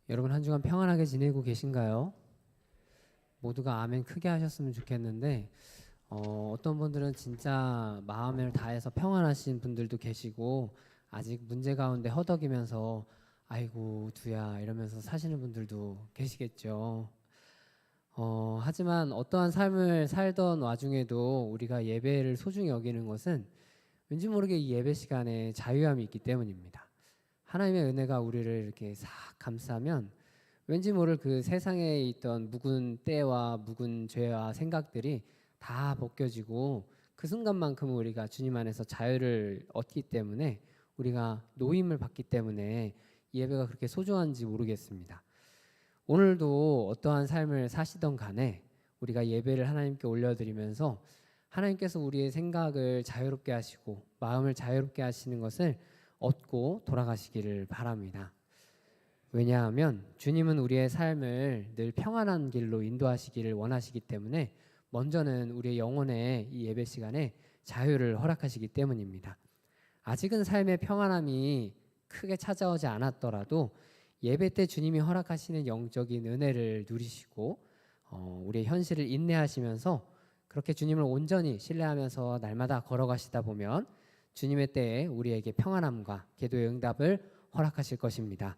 여러분 한 주간 평안하게 지내고 계신가요? 모두가 아멘 크게 하셨으면 좋겠는데 어떤 분들은 진짜 마음을 다해서 평안하신 분들도 계시고 아직 문제 가운데 허덕이면서 아이고 두야 이러면서 사시는 분들도 계시겠죠. 하지만 어떠한 삶을 살던 와중에도 우리가 예배를 소중히 여기는 것은 왠지 모르게 이 예배 시간에 자유함이 있기 때문입니다. 하나님의 은혜가 우리를 이렇게 싹 감싸면 왠지 모를 그 세상에 있던 묵은 때와 묵은 죄와 생각들이 다 벗겨지고 그 순간만큼 우리가 주님 안에서 자유를 얻기 때문에 우리가 노임을 받기 때문에 예배가 그렇게 소중한지 모르겠습니다. 오늘도 어떠한 삶을 사시던 간에 우리가 예배를 하나님께 올려드리면서 하나님께서 우리의 생각을 자유롭게 하시고 마음을 자유롭게 하시는 것을 얻고 돌아가시기를 바랍니다. 왜냐하면 주님은 우리의 삶을 늘 평안한 길로 인도하시기를 원하시기 때문에 먼저는 우리의 영혼의 이 예배 시간에 자유를 허락하시기 때문입니다. 아직은 삶의 평안함이 크게 찾아오지 않았더라도 예배 때 주님이 허락하시는 영적인 은혜를 누리시고 우리의 현실을 인내하시면서 그렇게 주님을 온전히 신뢰하면서 날마다 걸어가시다 보면 주님의 때에 우리에게 평안함과 기도의 응답을 허락하실 것입니다.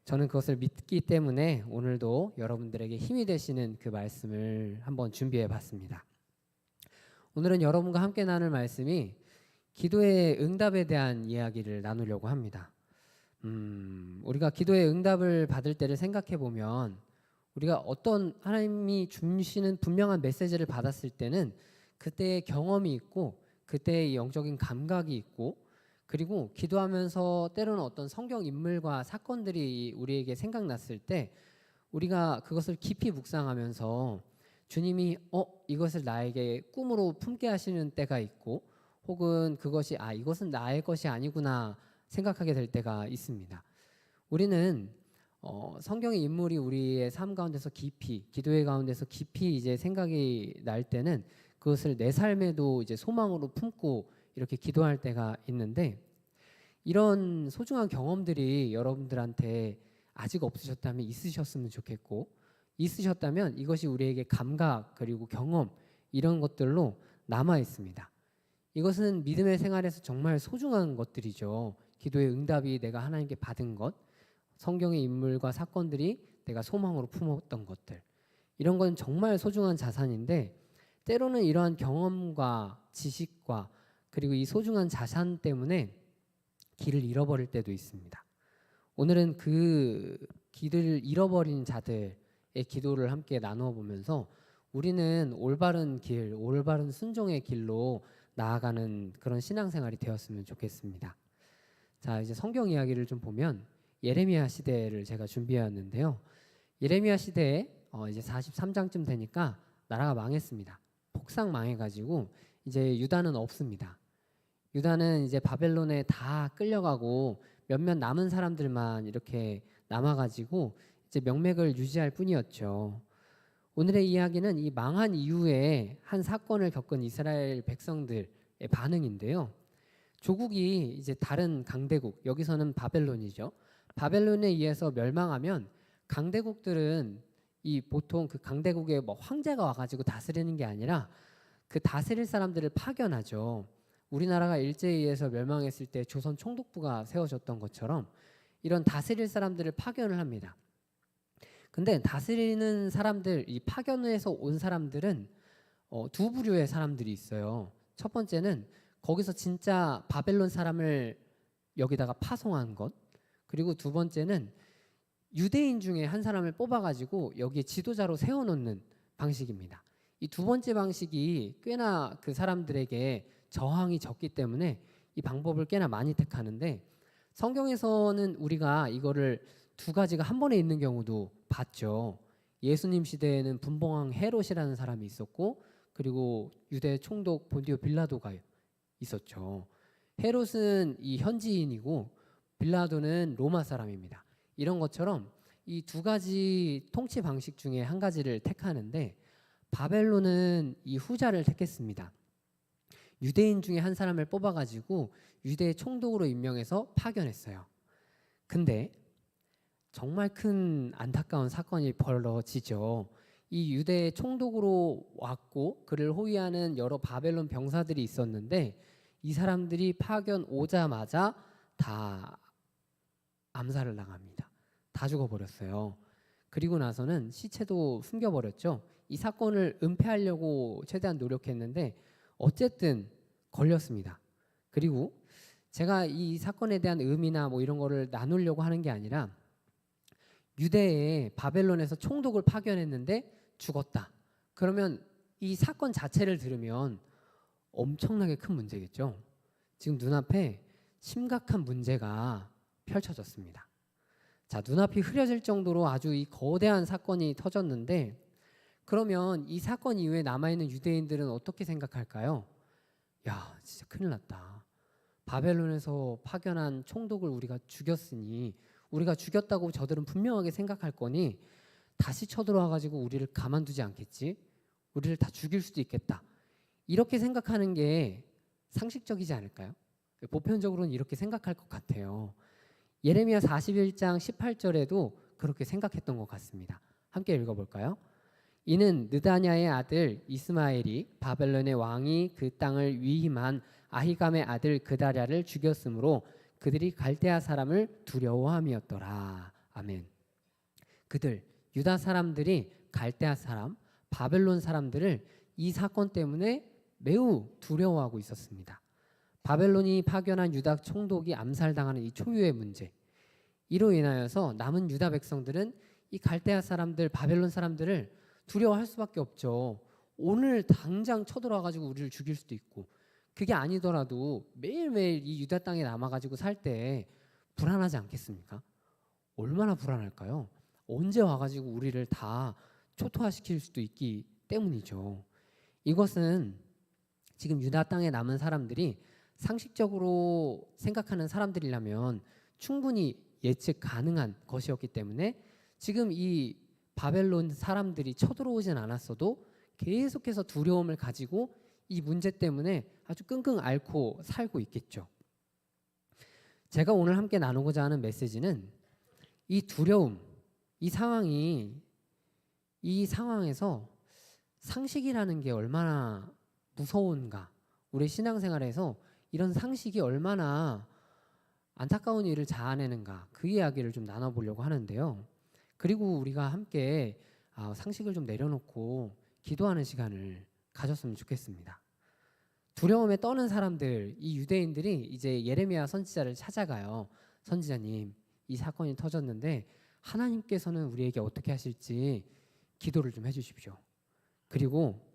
저는 그것을 믿기 때문에 오늘도 여러분들에게 힘이 되시는 그 말씀을 한번 준비해 봤습니다. 오늘은 여러분과 함께 나눌 말씀이 기도의 응답에 대한 이야기를 나누려고 합니다. 우리가 기도의 응답을 받을 때를 생각해 보면 우리가 어떤 하나님이 주시는 분명한 메시지를 받았을 때는 그때의 경험이 있고 그때의 영적인 감각이 있고 그리고 기도하면서 때로는 어떤 성경 인물과 사건들이 우리에게 생각났을 때 우리가 그것을 깊이 묵상하면서 주님이 이것을 나에게 꿈으로 품게 하시는 때가 있고 혹은 그것이 이것은 나의 것이 아니구나 생각하게 될 때가 있습니다. 우리는 성경의 인물이 우리의 삶 가운데서 깊이 기도의 가운데서 깊이 이제 생각이 날 때는 그것을 내 삶에도 이제 소망으로 품고 이렇게 기도할 때가 있는데 이런 소중한 경험들이 여러분들한테 아직 없으셨다면 있으셨으면 좋겠고 있으셨다면 이것이 우리에게 감각 그리고 경험 이런 것들로 남아 있습니다. 이것은 믿음의 생활에서 정말 소중한 것들이죠. 기도의 응답이 내가 하나님께 받은 것, 성경의 인물과 사건들이 내가 소망으로 품었던 것들 이런 건 정말 소중한 자산인데 때로는 이러한 경험과 지식과 그리고 이 소중한 자산 때문에 길을 잃어버릴 때도 있습니다. 오늘은 그 길을 잃어버린 자들의 기도를 함께 나누어 보면서 우리는 올바른 길, 올바른 순종의 길로 나아가는 그런 신앙생활이 되었으면 좋겠습니다. 자, 이제 성경 이야기를 좀 보면 예레미야 시대를 제가 준비해왔는데요. 예레미야 시대에 이제 43장쯤 되니까 나라가 망했습니다. 폭삭 망해가지고 이제 유다는 없습니다. 유다는 이제 바벨론에 다 끌려가고 몇몇 남은 사람들만 이렇게 남아가지고 이제 명맥을 유지할 뿐이었죠. 오늘의 이야기는 이 망한 이후에 한 사건을 겪은 이스라엘 백성들의 반응인데요. 조국이 이제 다른 강대국, 여기서는 바벨론이죠. 바벨론에 의해서 멸망하면 강대국들은 이 보통 그 강대국에 뭐 황제가 와가지고 다스리는 게 아니라 그 다스릴 사람들을 파견하죠. 우리나라가 일제에 의해서 멸망했을 때 조선 총독부가 세워졌던 것처럼 이런 다스릴 사람들을 파견을 합니다. 근데 다스리는 사람들, 이 파견에서 온 사람들은 두 부류의 사람들이 있어요. 첫 번째는 거기서 진짜 바벨론 사람을 여기다가 파송한 것. 그리고 두 번째는 유대인 중에 한 사람을 뽑아가지고 여기에 지도자로 세워놓는 방식입니다. 이 두 번째 방식이 꽤나 그 사람들에게 저항이 적기 때문에 이 방법을 꽤나 많이 택하는데 성경에서는 우리가 이거를 두 가지가 한 번에 있는 경우도 봤죠. 예수님 시대에는 분봉왕 헤롯이라는 사람이 있었고 그리고 유대 총독 본디오 빌라도가 있었죠. 헤롯은 이 현지인이고 빌라도는 로마 사람입니다. 이런 것처럼 이 두 가지 통치 방식 중에 한 가지를 택하는데 바벨론은 이 후자를 택했습니다. 유대인 중에 한 사람을 뽑아가지고 유대 총독으로 임명해서 파견했어요. 근데 정말 큰 안타까운 사건이 벌어지죠. 이 유대의 총독으로 왔고 그를 호위하는 여러 바벨론 병사들이 있었는데 이 사람들이 파견 오자마자 다 암살을 당합니다. 다 죽어버렸어요. 그리고 나서는 시체도 숨겨버렸죠. 이 사건을 은폐하려고 최대한 노력했는데 어쨌든 걸렸습니다. 그리고 제가 이 사건에 대한 의미나 뭐 이런 거를 나누려고 하는 게 아니라 유대에 바벨론에서 총독을 파견했는데 죽었다. 그러면 이 사건 자체를 들으면 엄청나게 큰 문제겠죠. 지금 눈앞에 심각한 문제가 펼쳐졌습니다. 자, 눈앞이 흐려질 정도로 아주 이 거대한 사건이 터졌는데 그러면 이 사건 이후에 남아있는 유대인들은 어떻게 생각할까요? 야, 진짜 큰일 났다. 바벨론에서 파견한 총독을 우리가 죽였으니 우리가 죽였다고 저들은 분명하게 생각할 거니 다시 쳐들어와 가지고 우리를 가만두지 않겠지? 우리를 다 죽일 수도 있겠다. 이렇게 생각하는 게 상식적이지 않을까요? 보편적으로는 이렇게 생각할 것 같아요. 예레미야 41장 18절에도 그렇게 생각했던 것 같습니다. 함께 읽어볼까요? 이는 느다냐의 아들 이스마엘이 바벨론의 왕이 그 땅을 위임한 아히감의 아들 그다랴를 죽였으므로 그들이 갈대아 사람을 두려워함이었더라. 아멘. 그들 유다 사람들이 갈대아 사람, 바벨론 사람들을 이 사건 때문에 매우 두려워하고 있었습니다. 바벨론이 파견한 유다 총독이 암살당하는 이 초유의 문제, 이로 인하여서 남은 유다 백성들은 이 갈대아 사람들, 바벨론 사람들을 두려워할 수밖에 없죠. 오늘 당장 쳐들어와 가지고 우리를 죽일 수도 있고, 그게 아니더라도 매일매일 이 유다 땅에 남아가지고 살 때 불안하지 않겠습니까? 얼마나 불안할까요? 언제 와가지고 우리를 다 초토화시킬 수도 있기 때문이죠. 이것은 지금 유다 땅에 남은 사람들이 상식적으로 생각하는 사람들이라면 충분히 예측 가능한 것이었기 때문에 지금 이 바벨론 사람들이 쳐들어오진 않았어도 계속해서 두려움을 가지고 이 문제 때문에 아주 끙끙 앓고 살고 있겠죠. 제가 오늘 함께 나누고자 하는 메시지는 이 두려움, 이 상황에서 상식이라는 게 얼마나 무서운가, 우리 신앙생활에서 이런 상식이 얼마나 안타까운 일을 자아내는가, 그 이야기를 좀 나눠보려고 하는데요. 그리고 우리가 함께 상식을 좀 내려놓고 기도하는 시간을 가졌으면 좋겠습니다. 두려움에 떠는 사람들, 이 유대인들이 이제 예레미야 선지자를 찾아가요. 선지자님, 이 사건이 터졌는데 하나님께서는 우리에게 어떻게 하실지 기도를 좀 해주십시오. 그리고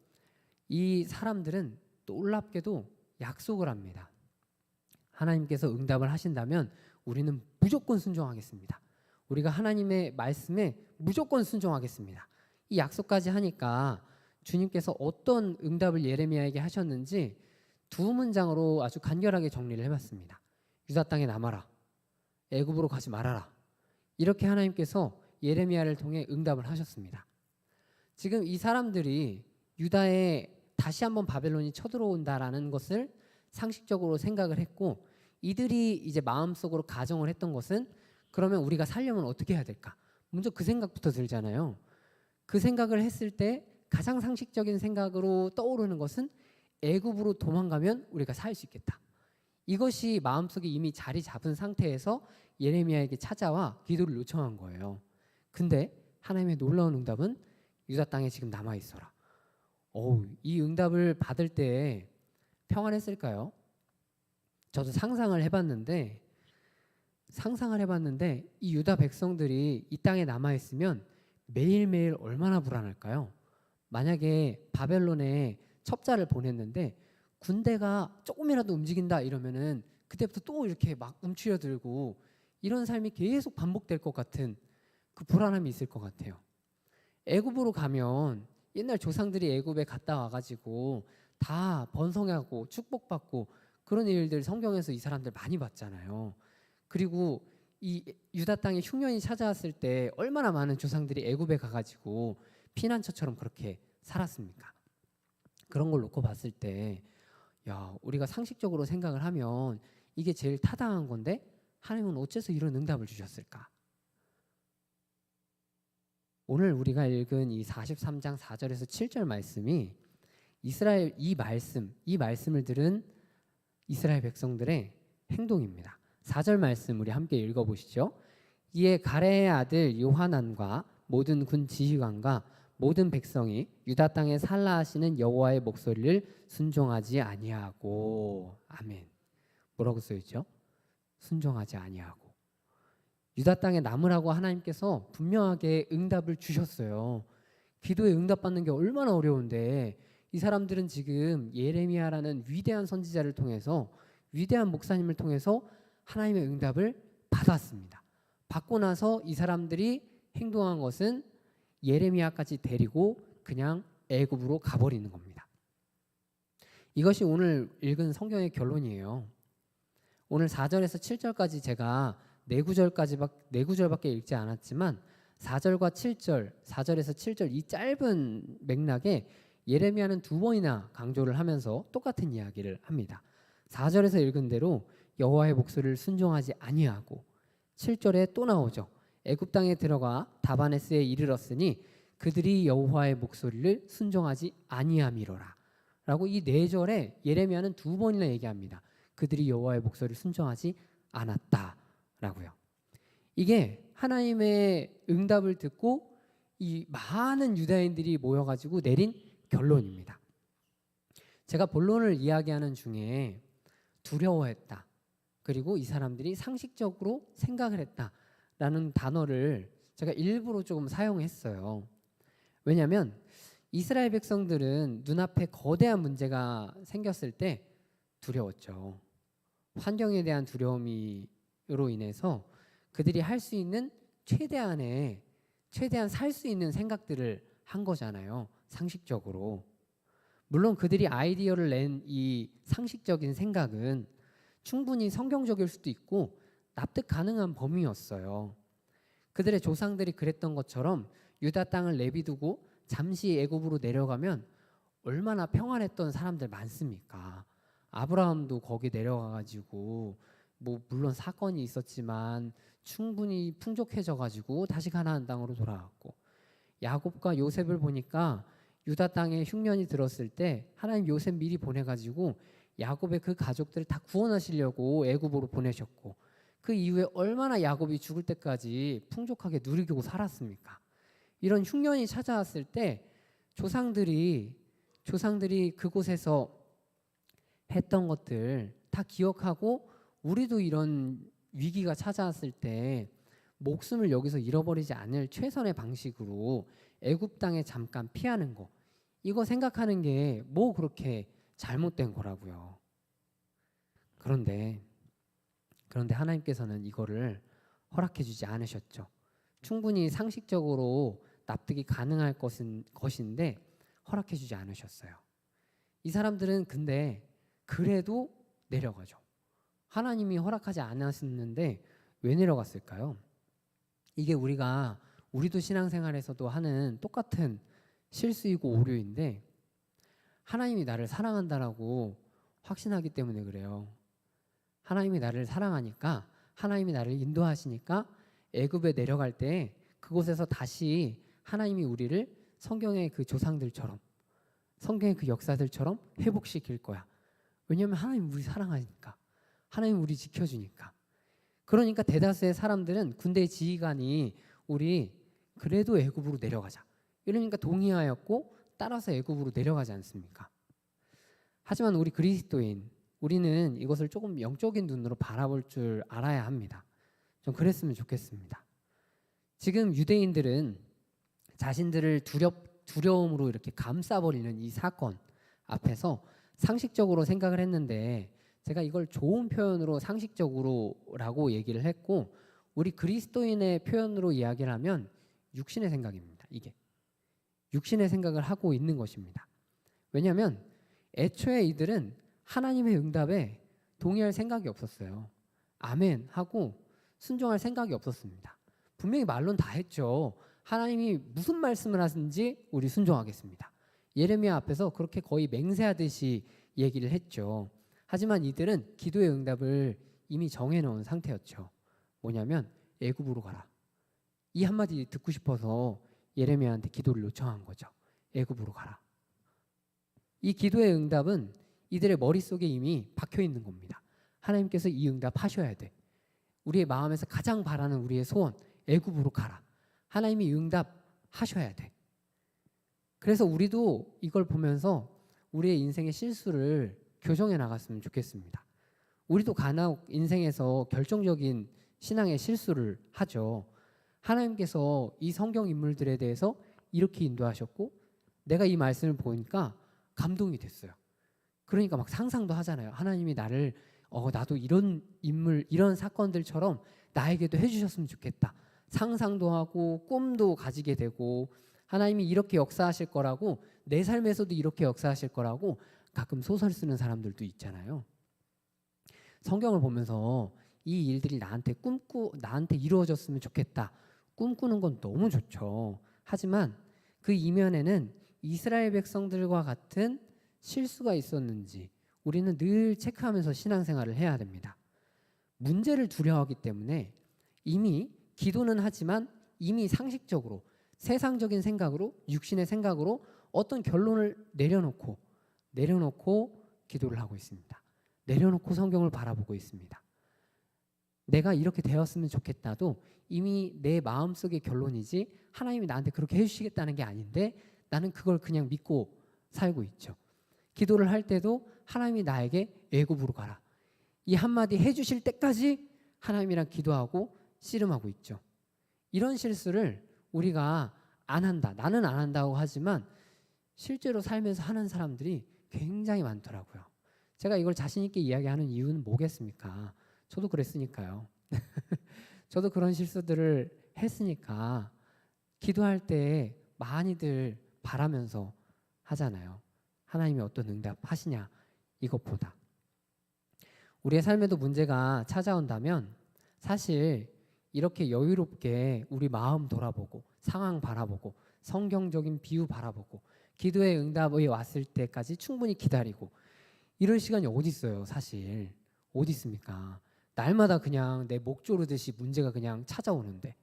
이 사람들은 놀랍게도 약속을 합니다. 하나님께서 응답을 하신다면 우리는 무조건 순종하겠습니다. 우리가 하나님의 말씀에 무조건 순종하겠습니다. 이 약속까지 하니까 주님께서 어떤 응답을 예레미야에게 하셨는지 두 문장으로 아주 간결하게 정리를 해봤습니다. 유다 땅에 남아라. 애굽으로 가지 말아라. 이렇게 하나님께서 예레미야를 통해 응답을 하셨습니다. 지금 이 사람들이 유다에 다시 한번 바벨론이 쳐들어온다라는 것을 상식적으로 생각을 했고, 이들이 이제 마음속으로 가정을 했던 것은 그러면 우리가 살려면 어떻게 해야 될까? 먼저 그 생각부터 들잖아요. 그 생각을 했을 때 가장 상식적인 생각으로 떠오르는 것은 애굽으로 도망가면 우리가 살 수 있겠다. 이것이 마음속에 이미 자리 잡은 상태에서 예레미야에게 찾아와 기도를 요청한 거예요. 근데 하나님의 놀라운 응답은 유다 땅에 지금 남아 있어라. 이 응답을 받을 때 평안했을까요? 저도 상상을 해봤는데 이 유다 백성들이 이 땅에 남아 있으면 매일매일 얼마나 불안할까요? 만약에 바벨론에 첩자를 보냈는데 군대가 조금이라도 움직인다 이러면은 그때부터 또 이렇게 막 움츠려들고 이런 삶이 계속 반복될 것 같은 그 불안함이 있을 것 같아요. 애굽으로 가면 옛날 조상들이 애굽에 갔다 와가지고 다 번성하고 축복받고 그런 일들 성경에서 이 사람들 많이 봤잖아요. 그리고 이 유다 땅에 흉년이 찾아왔을 때 얼마나 많은 조상들이 애굽에 가가지고 피난처처럼 그렇게 살았습니까? 그런 걸 놓고 봤을 때 우리가 상식적으로 생각을 하면 이게 제일 타당한 건데 하나님은 어째서 이런 응답을 주셨을까? 오늘 우리가 읽은 이 43장 4절에서 7절 말씀이 이 말씀을 들은 이스라엘 백성들의 행동입니다. 4절 말씀 우리 함께 읽어보시죠. 이에 가레의 아들 요하난과 모든 군 지휘관과 모든 백성이 유다 땅에 살라 하시는 여호와의 목소리를 순종하지 아니하고. 아멘. 뭐라고 써있죠? 순종하지 아니하고. 유다 땅에 남으라고 하나님께서 분명하게 응답을 주셨어요. 기도에 응답받는 게 얼마나 어려운데 이 사람들은 지금 예레미야라는 위대한 선지자를 통해서, 위대한 목사님을 통해서 하나님의 응답을 받았습니다. 받고 나서 이 사람들이 행동한 것은 예레미야까지 데리고 그냥 애굽으로 가버리는 겁니다. 이것이 오늘 읽은 성경의 결론이에요. 오늘 4절에서 7절까지 제가 네 구절밖에 읽지 않았지만 4절과 7절, 4절에서 7절 이 짧은 맥락에 예레미야는 두 번이나 강조를 하면서 똑같은 이야기를 합니다. 4절에서 읽은 대로 여호와의 목소리를 순종하지 아니하고, 7절에 또 나오죠. 애굽 땅에 들어가 다바네스에 이르렀으니 그들이 여호와의 목소리를 순종하지 아니함이로라 라고 이 4절에 예레미야는 두 번이나 얘기합니다. 그들이 여호와의 목소리를 순종하지 않았다 라고요. 이게 하나님의 응답을 듣고 이 많은 유다인들이 모여가지고 내린 결론입니다. 제가 본론을 이야기하는 중에 두려워했다, 그리고 이 사람들이 상식적으로 생각을 했다라는 단어를 제가 일부러 조금 사용했어요. 왜냐하면 이스라엘 백성들은 눈앞에 거대한 문제가 생겼을 때 두려웠죠. 환경에 대한 두려움으로 인해서 그들이 할 수 있는 최대한 살 수 있는 생각들을 한 거잖아요. 상식적으로. 물론 그들이 아이디어를 낸 이 상식적인 생각은 충분히 성경적일 수도 있고 납득 가능한 범위였어요. 그들의 조상들이 그랬던 것처럼 유다 땅을 내비두고 잠시 애굽으로 내려가면 얼마나 평안했던 사람들 많습니까? 아브라함도 거기 내려가가지고 뭐 물론 사건이 있었지만 충분히 풍족해져가지고 다시 가나안 땅으로 돌아왔고, 야곱과 요셉을 보니까 유다 땅에 흉년이 들었을 때 하나님 요셉 미리 보내가지고 야곱의 그 가족들을 다 구원하시려고 애굽으로 보내셨고, 그 이후에 얼마나 야곱이 죽을 때까지 풍족하게 누리고 살았습니까? 이런 흉년이 찾아왔을 때 조상들이 그곳에서 했던 것들 다 기억하고, 우리도 이런 위기가 찾아왔을 때 목숨을 여기서 잃어버리지 않을 최선의 방식으로 애굽 땅에 잠깐 피하는 거, 이거 생각하는 게 뭐 그렇게 잘못된 거라고요. 그런데 하나님께서는 이거를 허락해 주지 않으셨죠. 충분히 상식적으로 납득이 가능할 것인데 허락해 주지 않으셨어요. 이 사람들은 근데 그래도 내려가죠. 하나님이 허락하지 않았는데 왜 내려갔을까요? 이게 우리도 신앙생활에서도 하는 똑같은 실수이고 오류인데, 하나님이 나를 사랑한다라고 확신하기 때문에 그래요. 하나님이 나를 사랑하니까, 하나님이 나를 인도하시니까 애굽에 내려갈 때 그곳에서 다시 하나님이 우리를 성경의 그 조상들처럼, 성경의 그 역사들처럼 회복시킬 거야. 왜냐하면 하나님 우리 사랑하니까, 하나님 우리 지켜주니까. 그러니까 대다수의 사람들은 군대 지휘관이 우리 그래도 애굽으로 내려가자, 이러니까 동의하였고 따라서 애굽으로 내려가지 않습니까? 하지만 우리 그리스도인, 우리는 이것을 조금 영적인 눈으로 바라볼 줄 알아야 합니다. 좀 그랬으면 좋겠습니다. 지금 유대인들은 자신들을 두려움으로 이렇게 감싸버리는 이 사건 앞에서 상식적으로 생각을 했는데, 제가 이걸 좋은 표현으로 상식적으로라고 얘기를 했고, 우리 그리스도인의 표현으로 이야기를 하면 육신의 생각입니다. 이게 육신의 생각을 하고 있는 것입니다. 왜냐하면 애초에 이들은 하나님의 응답에 동의할 생각이 없었어요. 아멘 하고 순종할 생각이 없었습니다. 분명히 말로는 다 했죠. 하나님이 무슨 말씀을 하든지 우리 순종하겠습니다. 예레미야 앞에서 그렇게 거의 맹세하듯이 얘기를 했죠. 하지만 이들은 기도의 응답을 이미 정해놓은 상태였죠. 뭐냐면 애굽으로 가라. 이 한마디 듣고 싶어서 예레미야한테 기도를 요청한 거죠. 애굽으로 가라. 이 기도의 응답은 이들의 머릿속에 이미 박혀 있는 겁니다. 하나님께서 이 응답하셔야 돼. 우리의 마음에서 가장 바라는 우리의 소원, 애굽으로 가라. 하나님이 응답하셔야 돼. 그래서 우리도 이걸 보면서 우리의 인생의 실수를 교정해 나갔으면 좋겠습니다. 우리도 간혹 인생에서 결정적인 신앙의 실수를 하죠. 하나님께서 이 성경 인물들에 대해서 이렇게 인도하셨고 내가 이 말씀을 보니까 감동이 됐어요. 그러니까 막 상상도 하잖아요. 하나님이 나를 나도 이런 인물, 이런 사건들처럼 나에게도 해주셨으면 좋겠다. 상상도 하고 꿈도 가지게 되고 하나님이 이렇게 역사하실 거라고 내 삶에서도 이렇게 역사하실 거라고 가끔 소설 쓰는 사람들도 있잖아요. 성경을 보면서 이 일들이 나한테 이루어졌으면 좋겠다. 꿈꾸는 건 너무 좋죠. 하지만 그 이면에는 이스라엘 백성들과 같은 실수가 있었는지 우리는 늘 체크하면서 신앙생활을 해야 됩니다. 문제를 두려워하기 때문에 이미 기도는 하지만 이미 상식적으로 세상적인 생각으로 육신의 생각으로 어떤 결론을 내려놓고 기도를 하고 있습니다. 내려놓고 성경을 바라보고 있습니다. 내가 이렇게 되었으면 좋겠다도 이미 내 마음속의 결론이지 하나님이 나한테 그렇게 해주시겠다는 게 아닌데 나는 그걸 그냥 믿고 살고 있죠. 기도를 할 때도 하나님이 나에게 애굽으로 가라. 이 한마디 해주실 때까지 하나님이랑 기도하고 씨름하고 있죠. 이런 실수를 우리가 안 한다. 나는 안 한다고 하지만 실제로 살면서 하는 사람들이 굉장히 많더라고요. 제가 이걸 자신 있게 이야기하는 이유는 뭐겠습니까? 저도 그랬으니까요. 저도 그런 실수들을 했으니까 기도할 때 많이들 바라면서 하잖아요. 하나님이 어떤 응답 하시냐 이것보다. 우리의 삶에도 문제가 찾아온다면 사실 이렇게 여유롭게 우리 마음 돌아보고 상황 바라보고 성경적인 비유 바라보고 기도의 응답이 왔을 때까지 충분히 기다리고 이럴 시간이 어디 있어요. 사실 어디 있습니까? 날마다 그냥 내 목 조르듯이 문제가 그냥 찾아오는데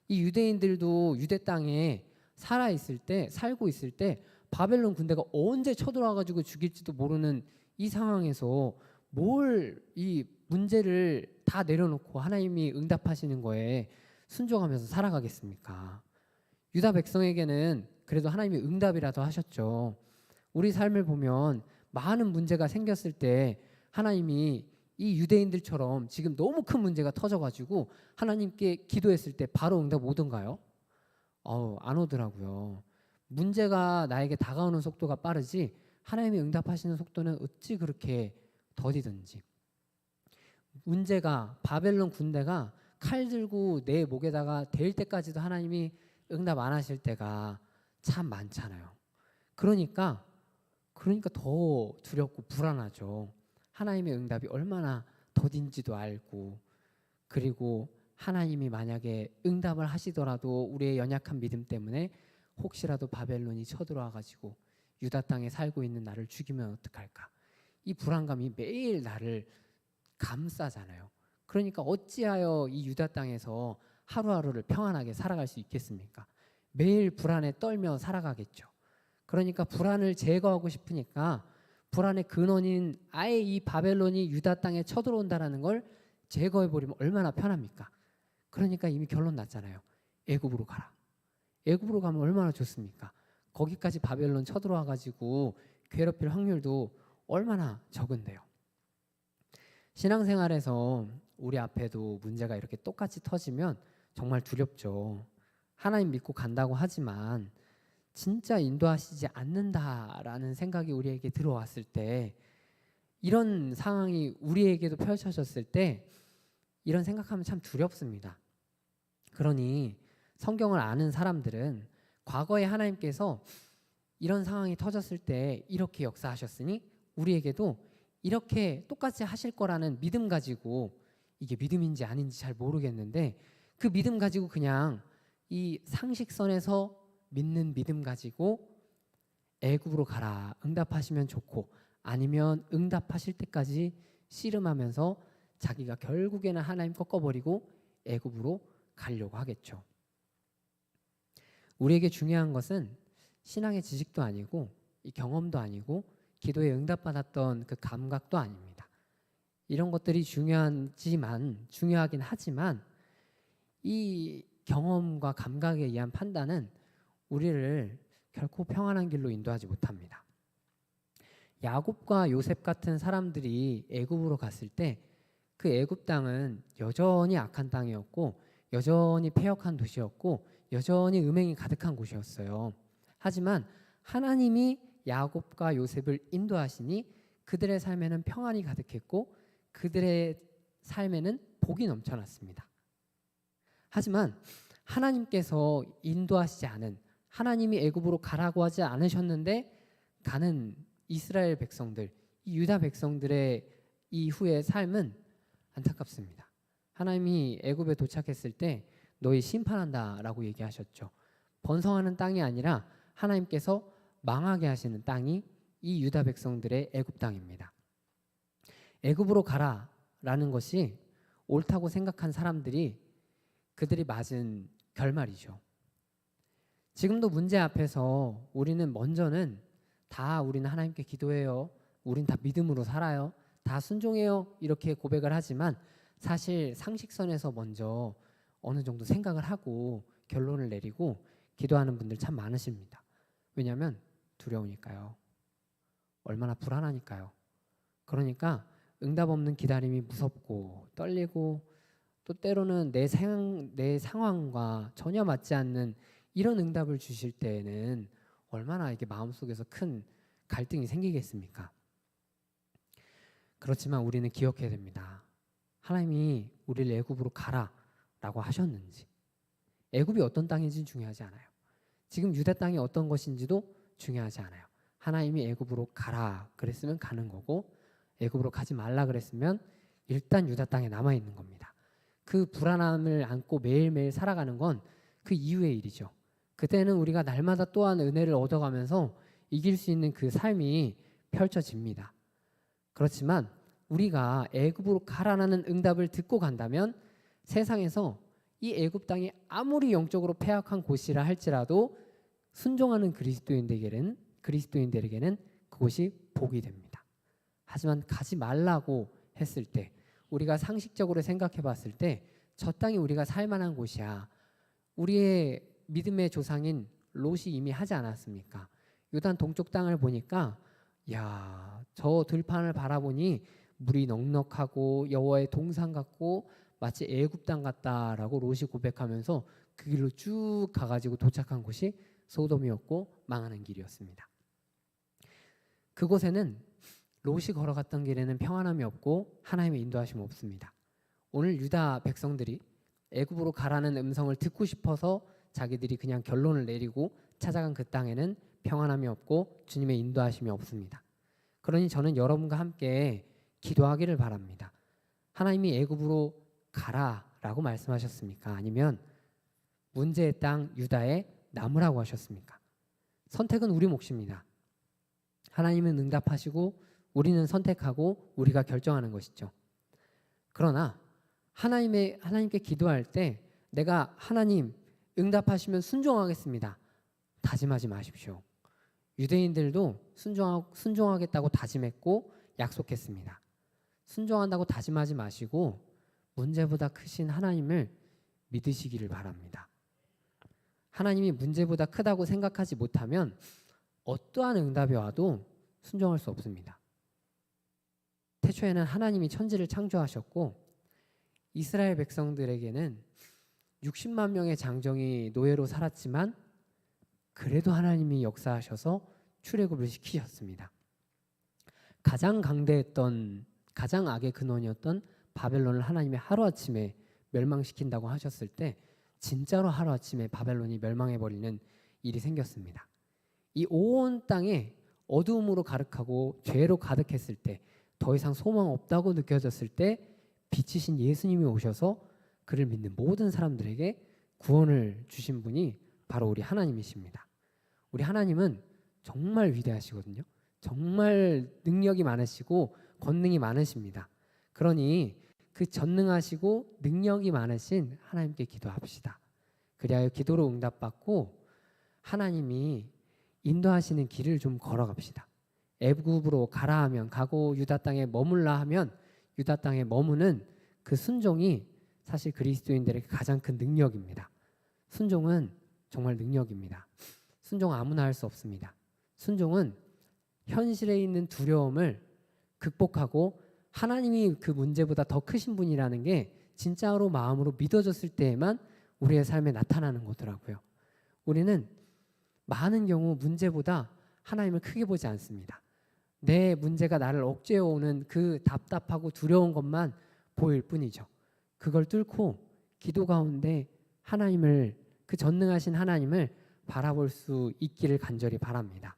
이 유대인들도 유대 땅에 살고 있을 때 바벨론 군대가 언제 쳐들어와가지고 죽일지도 모르는 이 상황에서 뭘 이 문제를 다 내려놓고 하나님이 응답하시는 거에 순종하면서 살아가겠습니까? 유다 백성에게는 그래도 하나님이 응답이라도 하셨죠. 우리 삶을 보면 많은 문제가 생겼을 때 하나님이 이 유대인들처럼 지금 너무 큰 문제가 터져가지고 하나님께 기도했을 때 바로 응답 오던가요? 안 오더라고요. 문제가 나에게 다가오는 속도가 빠르지 하나님이 응답하시는 속도는 어찌 그렇게 더디든지. 문제가 바벨론 군대가 칼 들고 내 목에다가 댈 때까지도 하나님이 응답 안 하실 때가 참 많잖아요. 그러니까 더 두렵고 불안하죠. 하나님의 응답이 얼마나 더딘지도 알고 그리고 하나님이 만약에 응답을 하시더라도 우리의 연약한 믿음 때문에 혹시라도 바벨론이 쳐들어와가지고 유다 땅에 살고 있는 나를 죽이면 어떡할까? 이 불안감이 매일 나를 감싸잖아요. 그러니까 어찌하여 이 유다 땅에서 하루하루를 평안하게 살아갈 수 있겠습니까? 매일 불안에 떨며 살아가겠죠. 그러니까 불안을 제거하고 싶으니까 불안의 근원인 아예 이 바벨론이 유다 땅에 쳐들어온다는 걸 제거해버리면 얼마나 편합니까? 그러니까 이미 결론 났잖아요. 애굽으로 가라. 애굽으로 가면 얼마나 좋습니까? 거기까지 바벨론 쳐들어와가지고 괴롭힐 확률도 얼마나 적은데요. 신앙생활에서 우리 앞에도 문제가 이렇게 똑같이 터지면 정말 두렵죠. 하나님 믿고 간다고 하지만 진짜 인도하시지 않는다라는 생각이 우리에게 들어왔을 때 이런 상황이 우리에게도 펼쳐졌을 때 이런 생각하면 참 두렵습니다. 그러니 성경을 아는 사람들은 과거에 하나님께서 이런 상황이 터졌을 때 이렇게 역사하셨으니 우리에게도 이렇게 똑같이 하실 거라는 믿음 가지고 이게 믿음인지 아닌지 잘 모르겠는데 그 믿음 가지고 그냥 이 상식선에서 믿는 믿음 가지고 애굽으로 가라 응답하시면 좋고 아니면 응답하실 때까지 씨름하면서 자기가 결국에는 하나님 꺾어버리고 애굽으로 가려고 하겠죠. 우리에게 중요한 것은 신앙의 지식도 아니고 이 경험도 아니고 기도에 응답받았던 그 감각도 아닙니다. 이런 것들이 중요하긴 하지만 이 경험과 감각에 의한 판단은 우리를 결코 평안한 길로 인도하지 못합니다. 야곱과 요셉 같은 사람들이 애굽으로 갔을 때 그 애굽 땅은 여전히 악한 땅이었고 여전히 패역한 도시였고 여전히 음행이 가득한 곳이었어요. 하지만 하나님이 야곱과 요셉을 인도하시니 그들의 삶에는 평안이 가득했고 그들의 삶에는 복이 넘쳐났습니다. 하지만 하나님께서 인도하시지 않은, 하나님이 애굽으로 가라고 하지 않으셨는데 가는 이스라엘 백성들, 이 유다 백성들의 이후의 삶은 안타깝습니다. 하나님이 애굽에 도착했을 때 너희 심판한다라고 얘기하셨죠. 번성하는 땅이 아니라 하나님께서 망하게 하시는 땅이 이 유다 백성들의 애굽 땅입니다. 애굽으로 가라라는 것이 옳다고 생각한 사람들이 그들이 맞은 결말이죠. 지금도 문제 앞에서 우리는 먼저는 우리는 하나님께 기도해요. 우린 다 믿음으로 살아요. 다 순종해요. 이렇게 고백을 하지만 사실 상식선에서 먼저 어느 정도 생각을 하고 결론을 내리고 기도하는 분들 참 많으십니다. 왜냐하면 두려우니까요. 얼마나 불안하니까요. 그러니까 응답 없는 기다림이 무섭고 떨리고 또 때로는 내 상황과 전혀 맞지 않는 이런 응답을 주실 때에는 얼마나 이게 마음속에서 큰 갈등이 생기겠습니까? 그렇지만 우리는 기억해야 됩니다. 하나님이 우리를 애굽으로 가라라고 하셨는지, 애굽이 어떤 땅인지는 중요하지 않아요. 지금 유다 땅이 어떤 것인지도 중요하지 않아요. 하나님이 애굽으로 가라 그랬으면 가는 거고 애굽으로 가지 말라 그랬으면 일단 유다 땅에 남아 있는 겁니다. 그 불안함을 안고 매일매일 살아가는 건 그 이후의 일이죠. 그때는 우리가 날마다 또한 은혜를 얻어가면서 이길 수 있는 그 삶이 펼쳐집니다. 그렇지만 우리가 애굽으로 가라는 응답을 듣고 간다면 세상에서 이 애굽 땅이 아무리 영적으로 패악한 곳이라 할지라도 순종하는 그리스도인들에게는 그곳이 복이 됩니다. 하지만 가지 말라고 했을 때 우리가 상식적으로 생각해 봤을 때 저 땅이 우리가 살 만한 곳이야. 우리의 믿음의 조상인 롯이 이미 하지 않았습니까? 요단 동쪽 땅을 보니까 저 들판을 바라보니 물이 넉넉하고 여호와의 동산 같고 마치 애굽 땅 같다라고 롯이 고백하면서 그 길로 쭉 가가지고 도착한 곳이 소돔이었고 망하는 길이었습니다. 그곳에는 롯이 걸어갔던 길에는 평안함이 없고 하나님의 인도하심이 없습니다. 오늘 유다 백성들이 애굽으로 가라는 음성을 듣고 싶어서 자기들이 그냥 결론을 내리고 찾아간 그 땅에는 평안함이 없고 주님의 인도하심이 없습니다. 그러니 저는 여러분과 함께 기도하기를 바랍니다. 하나님이 애굽으로 가라라고 말씀하셨습니까? 아니면 문제의 땅 유다에 남으라고 하셨습니까? 선택은 우리 몫입니다. 하나님은 응답하시고 우리는 선택하고 우리가 결정하는 것이죠. 그러나 하나님께 기도할 때 내가 하나님 응답하시면 순종하겠습니다. 다짐하지 마십시오. 유대인들도 순종하겠다고 다짐했고 약속했습니다. 순종한다고 다짐하지 마시고 문제보다 크신 하나님을 믿으시기를 바랍니다. 하나님이 문제보다 크다고 생각하지 못하면 어떠한 응답이 와도 순종할 수 없습니다. 태초에는 하나님이 천지를 창조하셨고 이스라엘 백성들에게는 60만 명의 장정이 노예로 살았지만 그래도 하나님이 역사하셔서 출애굽을 시키셨습니다. 가장 강대했던 가장 악의 근원이었던 바벨론을 하나님이 하루아침에 멸망시킨다고 하셨을 때 진짜로 하루아침에 바벨론이 멸망해버리는 일이 생겼습니다. 이 온 땅에 어두움으로 가득하고 죄로 가득했을 때 더 이상 소망 없다고 느껴졌을 때 빛이신 예수님이 오셔서 그를 믿는 모든 사람들에게 구원을 주신 분이 바로 우리 하나님이십니다. 우리 하나님은 정말 위대하시거든요. 정말 능력이 많으시고 권능이 많으십니다. 그러니 그 전능하시고 능력이 많으신 하나님께 기도합시다. 그리하여 기도로 응답받고 하나님이 인도하시는 길을 좀 걸어갑시다. 애굽으로 가라 하면 가고 유다 땅에 머물라 하면 유다 땅에 머무는 그 순종이 사실 그리스도인들에게 가장 큰 능력입니다. 순종은 정말 능력입니다. 순종 아무나 할 수 없습니다. 순종은 현실에 있는 두려움을 극복하고 하나님이 그 문제보다 더 크신 분이라는 게 진짜로 마음으로 믿어졌을 때에만 우리의 삶에 나타나는 거더라고요. 우리는 많은 경우 문제보다 하나님을 크게 보지 않습니다. 내 문제가 나를 억제해오는 그 답답하고 두려운 것만 보일 뿐이죠. 그걸 뚫고 기도 가운데 하나님을, 그 전능하신 하나님을 바라볼 수 있기를 간절히 바랍니다.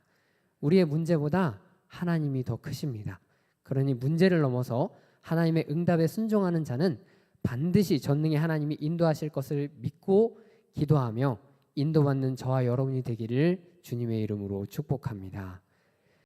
우리의 문제보다 하나님이 더 크십니다. 그러니 문제를 넘어서 하나님의 응답에 순종하는 자는 반드시 전능의 하나님이 인도하실 것을 믿고 기도하며 인도받는 저와 여러분이 되기를 주님의 이름으로 축복합니다.